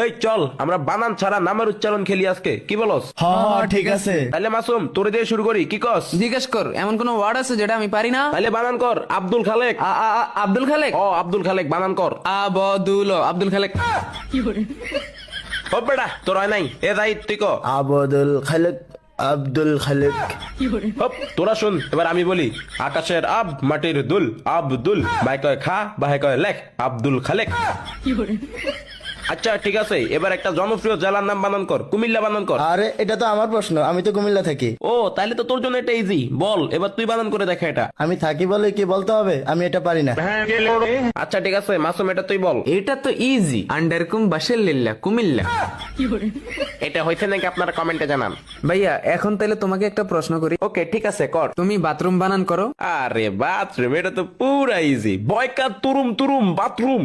এই চল আমরা বানান ছাড়া নামের উচ্চারণ খেলি আজকে, কি বলস? হ্যাঁ ঠিক আছে। তাহলে মাসুম তোরে দিয়ে শুরু করি, কি কস? জিজ্ঞেস কর, এমন কোন ওয়ার্ড আছে যেটা আমি পারি না? তাহলে বানান কর আব্দুল খালেক। আব্দুল খালেক। ও আব্দুল খালেক বানান কর। আব্দুল খালেক। ও বেটা তোর হয় নাই, এ যাই তুই ক। আবদুল খালেক, আব্দুল খালেক। হপ, তোরা শুন এবার আমি বলি। আকাশের আব মাটির দুল, আব্দুল। ভাই কয় খা, ভাই কয় লেখ, আব্দুল খালেক। আচ্ছা ঠিক আছে, এবার একটা জনপ্রিয় জেলার নাম বানান কর। কুমিল্লা বানান কর। আরে এটা তো আমার প্রশ্ন, আমি তো কুমিল্লা থাকি। ও তাহলে তো তোর জন্য এটা ইজি। বল এবার তুই বানান করে দেখা এটা। আমি থাকি বলে কি বলতে হবে? আমি এটা পারি না। আচ্ছা ঠিক আছে মাসুম এটা তুই বল। এটা তো ইজি, আন্ডারকুম বাসের লিল্লা কুমিল্লা। এটা হয়েছে নাকি আপনারা কমেন্টে জানান। ভাইয়া এখন তাহলে তোমাকে একটা প্রশ্ন করি। ওকে ঠিক আছে কর। তুমি বাথরুম বানান করো। আরে বাথরুম, এটা তো পুরা ইজি। বয়কা তুরুম তুরুম বাথরুম।